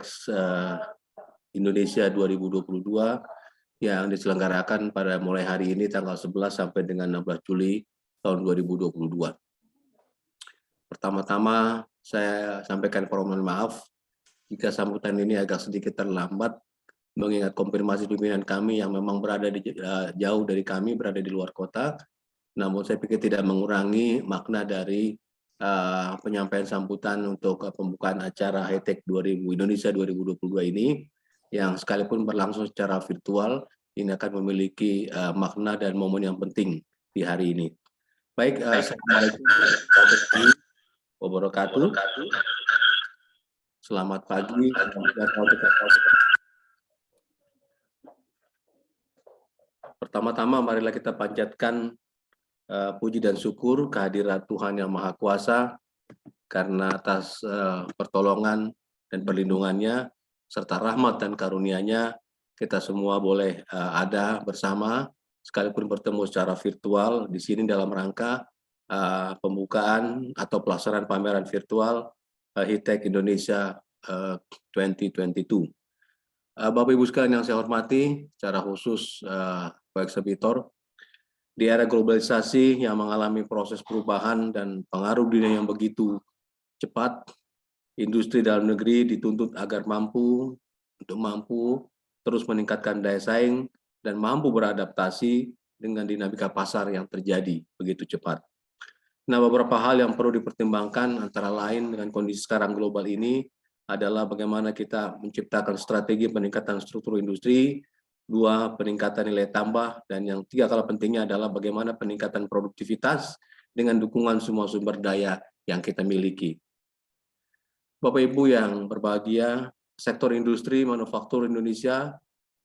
Indeks Indonesia 2022 yang diselenggarakan pada mulai hari ini tanggal 11 sampai dengan 16 Juli tahun 2022. Pertama-tama saya sampaikan permohonan maaf jika sambutan ini agak sedikit terlambat, mengingat konfirmasi pimpinan kami yang memang berada jauh dari kami, berada di luar kota. Namun saya pikir tidak mengurangi makna dari penyampaian sambutan untuk pembukaan acara HITEC Indonesia 2022 ini, yang sekalipun berlangsung secara virtual, ini akan memiliki makna dan momen yang penting di hari ini. Baik, Assalamualaikum warahmatullahi wabarakatuh. Selamat pagi. Pertama-tama marilah kita panjatkan puji dan syukur kehadirat Tuhan Yang Maha Kuasa karena atas pertolongan dan perlindungannya serta rahmat dan karunia-Nya kita semua boleh ada bersama sekalipun bertemu secara virtual di sini dalam rangka pembukaan atau pelaksanaan pameran virtual HITEC Indonesia 2022. Bapak Ibu sekalian yang saya hormati, secara khusus Pak Eksebitor, di era globalisasi yang mengalami proses perubahan dan pengaruh dunia yang begitu cepat, industri dalam negeri dituntut agar mampu terus meningkatkan daya saing dan mampu beradaptasi dengan dinamika pasar yang terjadi begitu cepat. Nah, beberapa hal yang perlu dipertimbangkan antara lain dengan kondisi sekarang global ini adalah bagaimana kita menciptakan strategi peningkatan struktur industri, 2, peningkatan nilai tambah, dan yang 3 kalah pentingnya adalah bagaimana peningkatan produktivitas dengan dukungan semua sumber daya yang kita miliki. Bapak Ibu yang berbahagia, sektor industri manufaktur Indonesia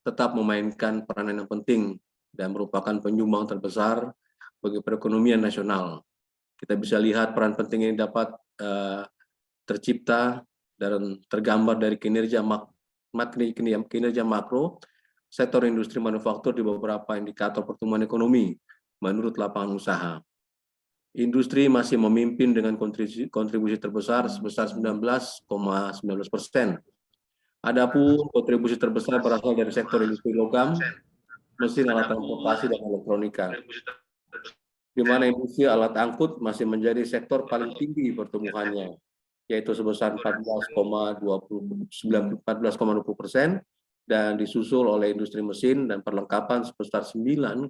tetap memainkan peranan yang penting dan merupakan penyumbang terbesar bagi perekonomian nasional. Kita bisa lihat peran penting ini dapat tercipta dan tergambar dari kinerja makro sektor industri manufaktur di beberapa indikator pertumbuhan ekonomi menurut lapangan usaha. Industri masih memimpin dengan kontribusi terbesar sebesar 19,19%. Adapun kontribusi terbesar berasal dari sektor industri logam, mesin alat transportasi dan elektronika, di mana industri alat angkut masih menjadi sektor paling tinggi pertumbuhannya, yaitu sebesar 14,20%, dan disusul oleh industri mesin dan perlengkapan sebesar 9,90%.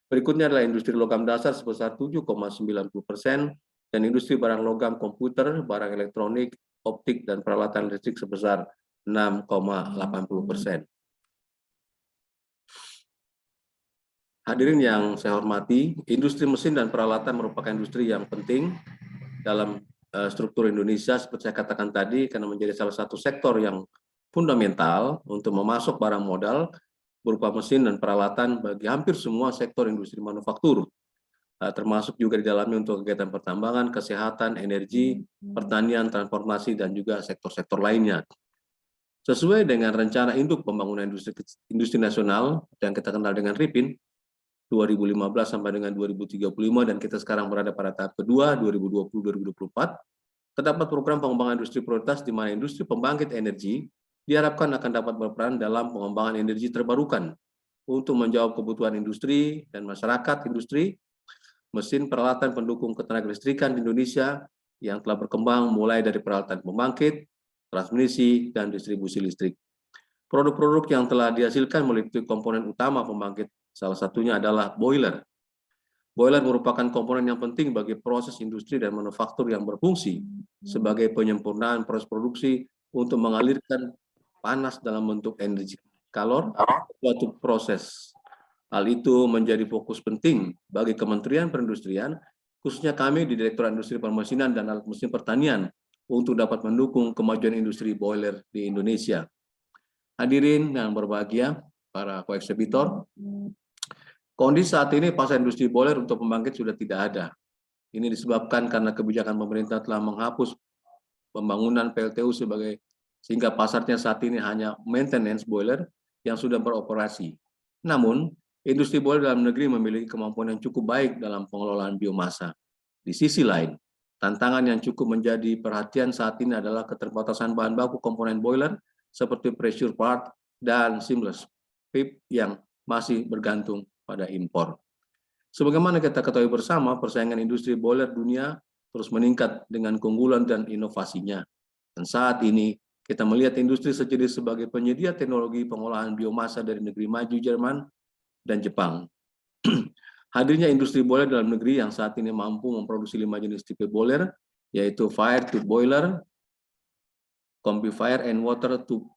Berikutnya adalah industri logam dasar sebesar 7,90%, dan industri barang logam komputer, barang elektronik, optik, dan peralatan listrik sebesar 6,80%. Hadirin yang saya hormati, industri mesin dan peralatan merupakan industri yang penting dalam struktur Indonesia, seperti saya katakan tadi, karena menjadi salah satu sektor yang fundamental untuk memasok barang modal berupa mesin dan peralatan bagi hampir semua sektor industri manufaktur, termasuk juga di dalamnya untuk kegiatan pertambangan, kesehatan, energi, pertanian, transportasi, dan juga sektor-sektor lainnya. Sesuai dengan rencana induk pembangunan industri nasional yang kita kenal dengan RIPIN 2015 sampai dengan 2035, dan kita sekarang berada pada tahap kedua 2020-2024, terdapat program pengembangan industri prioritas di mana industri pembangkit energi diharapkan akan dapat berperan dalam pengembangan energi terbarukan untuk menjawab kebutuhan industri dan masyarakat industri, mesin peralatan pendukung ketenagalistrikan di Indonesia yang telah berkembang mulai dari peralatan pembangkit, transmisi, dan distribusi listrik. Produk-produk yang telah dihasilkan memiliki komponen utama pembangkit, salah satunya adalah boiler. Boiler merupakan komponen yang penting bagi proses industri dan manufaktur yang berfungsi sebagai penyempurnaan proses produksi untuk mengalirkan panas dalam bentuk energi kalor suatu proses. Hal itu menjadi fokus penting bagi Kementerian Perindustrian, khususnya kami di Direktorat Industri Permesinan dan Alat Mesin Pertanian, untuk dapat mendukung kemajuan industri boiler di Indonesia. Hadirin yang berbahagia, para koeksebitor, kondisi saat ini pasar industri boiler untuk pembangkit sudah tidak ada. Ini disebabkan karena kebijakan pemerintah telah menghapus pembangunan PLTU sehingga pasarnya saat ini hanya maintenance boiler yang sudah beroperasi. Namun, industri boiler dalam negeri memiliki kemampuan yang cukup baik dalam pengelolaan biomasa. Di sisi lain, Tantangan yang cukup menjadi perhatian saat ini adalah keterbatasan bahan baku komponen boiler seperti pressure part dan seamless pipe yang masih bergantung pada impor. Sebagaimana kita ketahui bersama, persaingan industri boiler dunia terus meningkat dengan keunggulan dan inovasinya. Dan saat ini kita melihat industri sejenis sebagai penyedia teknologi pengolahan biomasa dari negeri maju Jerman dan Jepang. Hadirnya industri boiler dalam negeri yang saat ini mampu memproduksi 5 jenis tipe boiler, yaitu fire tube boiler, combi fire and water tube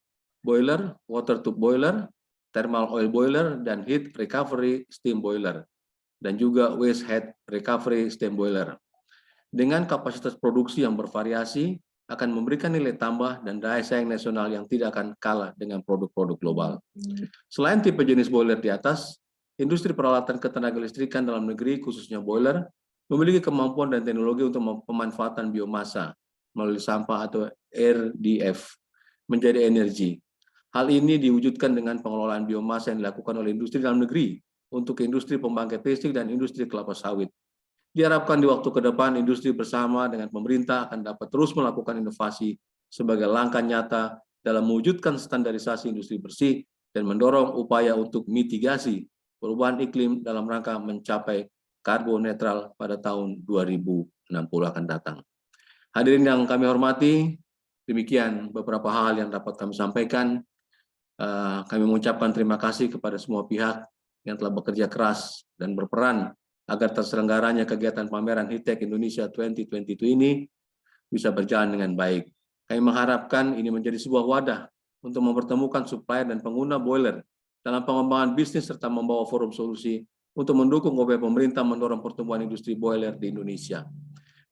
boiler, thermal oil boiler, dan heat recovery steam boiler, dan juga waste heat recovery steam boiler. Dengan kapasitas produksi yang bervariasi, akan memberikan nilai tambah dan daya saing nasional yang tidak akan kalah dengan produk-produk global. Selain tipe jenis boiler di atas, industri peralatan ketenaga listrikan dalam negeri, khususnya boiler, memiliki kemampuan dan teknologi untuk pemanfaatan biomasa melalui sampah atau RDF menjadi energi. Hal ini diwujudkan dengan pengelolaan biomasa yang dilakukan oleh industri dalam negeri untuk industri pembangkit listrik dan industri kelapa sawit. Diharapkan di waktu ke depan, industri bersama dengan pemerintah akan dapat terus melakukan inovasi sebagai langkah nyata dalam mewujudkan standarisasi industri bersih dan mendorong upaya untuk mitigasi perubahan iklim dalam rangka mencapai karbon netral pada tahun 2060 akan datang. Hadirin yang kami hormati, demikian beberapa hal yang dapat kami sampaikan. Kami mengucapkan terima kasih kepada semua pihak yang telah bekerja keras dan berperan agar terselenggaranya kegiatan pameran HITEC Indonesia 2022 ini bisa berjalan dengan baik. Kami mengharapkan ini menjadi sebuah wadah untuk mempertemukan supplier dan pengguna boiler dalam pengembangan bisnis serta membawa forum solusi untuk mendukung upaya pemerintah mendorong pertumbuhan industri boiler di Indonesia.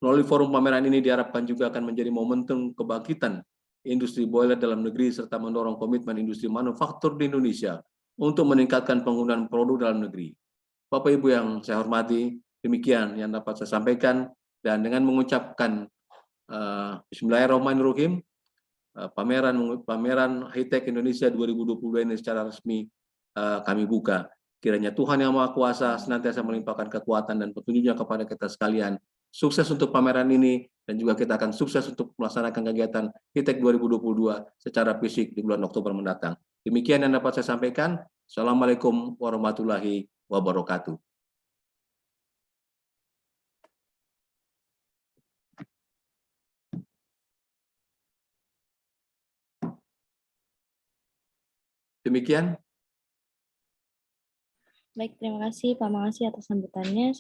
Melalui forum pameran ini diharapkan juga akan menjadi momentum kebangkitan industri boiler dalam negeri serta mendorong komitmen industri manufaktur di Indonesia untuk meningkatkan penggunaan produk dalam negeri. Bapak Ibu yang saya hormati, demikian yang dapat saya sampaikan, dan dengan mengucapkan Bismillahirrahmanirrahim, pameran HITEC Indonesia 2022 ini secara resmi kami buka. Kiranya Tuhan Yang Maha Kuasa senantiasa melimpahkan kekuatan dan petunjuknya kepada kita sekalian. Sukses untuk pameran ini, dan juga kita akan sukses untuk melaksanakan kegiatan HITEC 2022 secara fisik di bulan Oktober mendatang. Demikian yang dapat saya sampaikan. Assalamualaikum warahmatullahi wabarakatuh. Demikian. Baik, terima kasih Pak Mangasi atas sambutannya.